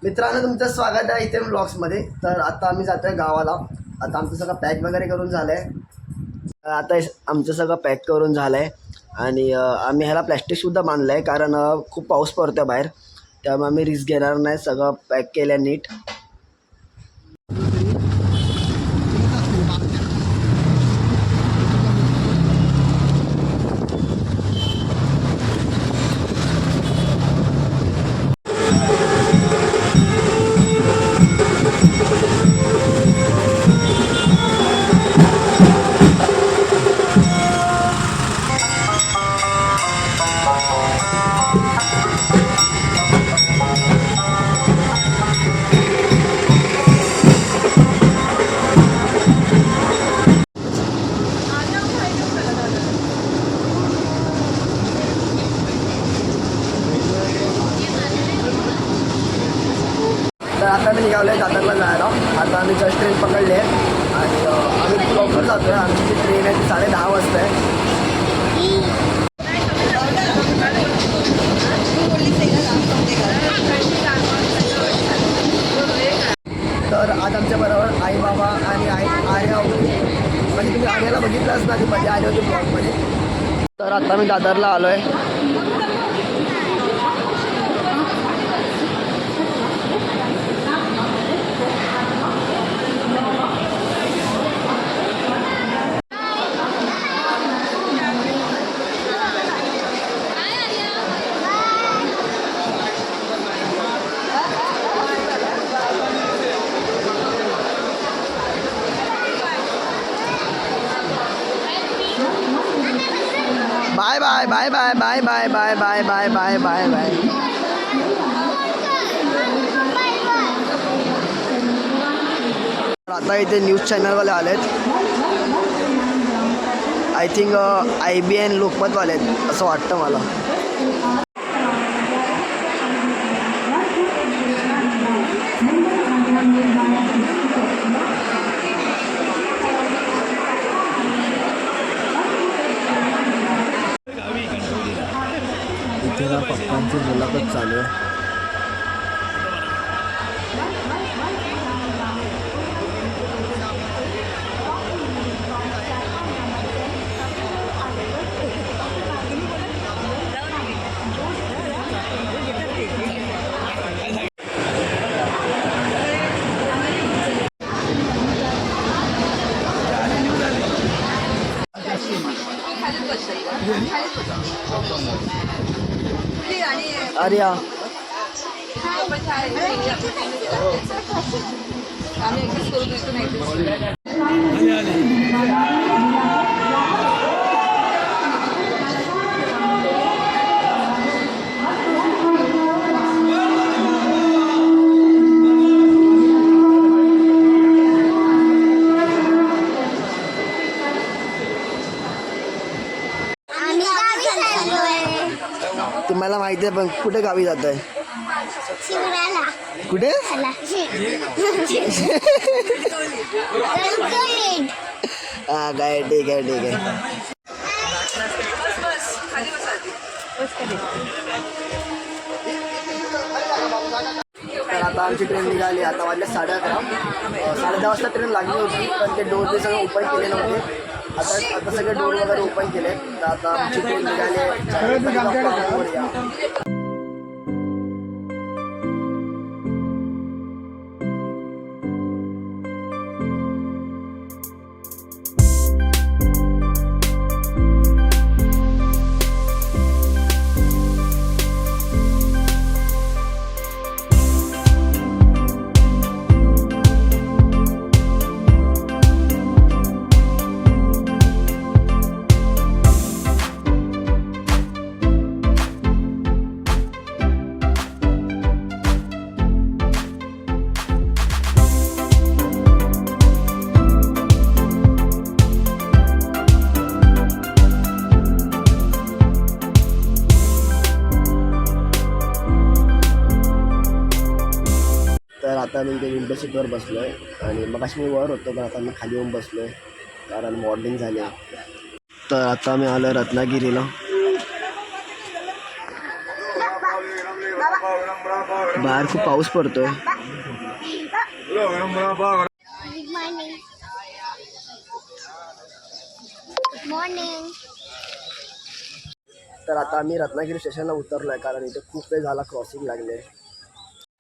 मित्रांनो तुमचं स्वागत आहे इथे व्लॉग्समध्ये। तर आता आम्ही जातोय गावाला। आता आमचं सगळं पॅक वगैरे करून झालंय। आता आमचं सगळं पॅक करून झालंय आणि आम्ही ह्याला प्लॅस्टिकसुद्धा बांधलं आहे, कारण खूप पाऊस पडतो बाहेर, त्यामुळे आम्ही रिस्क घेणार नाही। सगळं पॅक केलं नीट। तर आता मी निघालो आहे दादरला जायला। आता आम्ही जस्ट ट्रेन पकडली आहे आणि आम्ही लवकर जातो आहे। आमची जी ट्रेन आहे ती 10:30 वाजता आहे। तर आज आमच्या बरोबर आई बाबा आणि आर्या होती, म्हणजे तुम्ही आर्याला बघितलंच ना, ती मध्ये आली होती ब्लॉगमध्ये। तर आता मी दादरला आलो आहे। Bye bye bye bye bye bye bye bye bye bye bye bye. आता इथे न्यूज चॅनलवाले आलेत। आय थिंक IBN लोकमतवाले आहेत असं वाटतं मला। इथे ना पप्पांची मुलाखत चालू आहे। आर्या तुम्हाला माहिती आहे, पण कुठे गावी जात आहे? कुठे? हा काय, ठीक आहे ठीक आहे। तर आता आमची ट्रेन निघाली। आता वाजले 11:30। 10:30 वाजता ट्रेन लागली होती, पण ते डोर ते सगळे ओपन केले नव्हते। आता सगळे डोर वगैरे ओपन केले। तर आता आमची ट्रेन निघाली। तर आता मी इथे विंडो सीटवर बसलो आहे आणि मग मी वर होतो, पण आता मी खाली येऊन बसलो आहे कारण मॉर्निंग झाली आहे। तर आता मी आलो रत्नागिरीला। बाहेर खूप पाऊस पडतोय. मॉर्निंग. तर आता आम्ही रत्नागिरी स्टेशनला उतरलोय कारण इथे खूप वेळ झाला क्रॉसिंग लागले.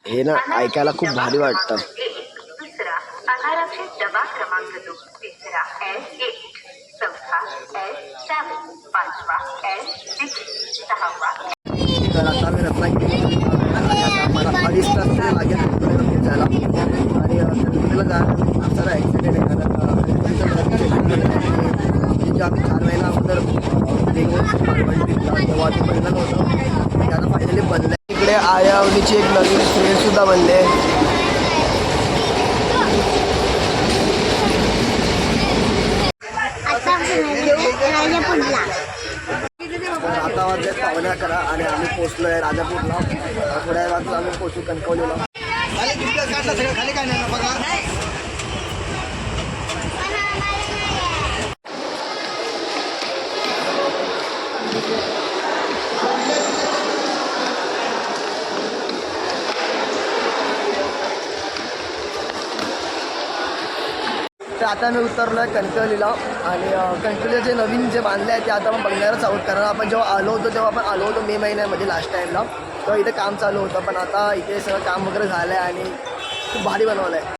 हे ना ऐकायला खूप भारी वाटतं. दुसरा अनारक्षित डबा क्रमांक 2, तिसरा L8, चौथा L7, पाचवा L6, सहावा. तर आता आम्ही रत्नागिरी आणि आता आम्हाला 2.5 तास तरी लागेल तिथे जायला. आणि तिथेला जायला सर ॲक्सिडेंट आहे कारण जे आम्ही 4 महिना अगोदर तेव्हा ते बनलं नव्हतं ते आता फायनली बनलं. इकडे आयावनीची एक नवीन फ्रेंडसुद्धा बनले. तर आता वाजले 11:15 आणि आम्ही पोचलो आहे राजापूरला. थोड्या वेळात आम्ही पोचू कणकवलीला. खाली काय नाही बघा. तर आता मी उतरलो आहे कणकवलीला आणि कणकवलीला जे नवीन जे बांधले आहे ते आता आपण बघणारच आहोत. कारण आपण जेव्हा आलो होतो तेव्हा आपण आलो होतो मे महिन्यामध्ये लास्ट टाईमला, तेव्हा इथे काम चालू होतं. पण आता इथे सगळं काम वगैरे झालं आहे आणि खूप भारी बनवलं आहे.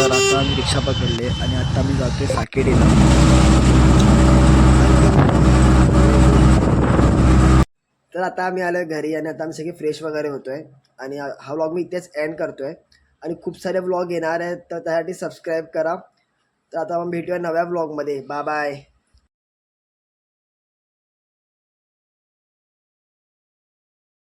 तर आता आम्ही रिक्षा पकडले आणि आता आम्ही जातोय साकेडीला. तर आता आम्ही आलो घरी आणि आता आम्ही सगळे फ्रेश वगैरे होतोय आणि हा व्लॉग मी इथेच एंड करतोय. आणि खूप सारे व्लॉग येणार आहेत तर त्यासाठी सबस्क्राईब करा. तर आता आपण भेटूया नव्या व्लॉगमध्ये. Bye bye.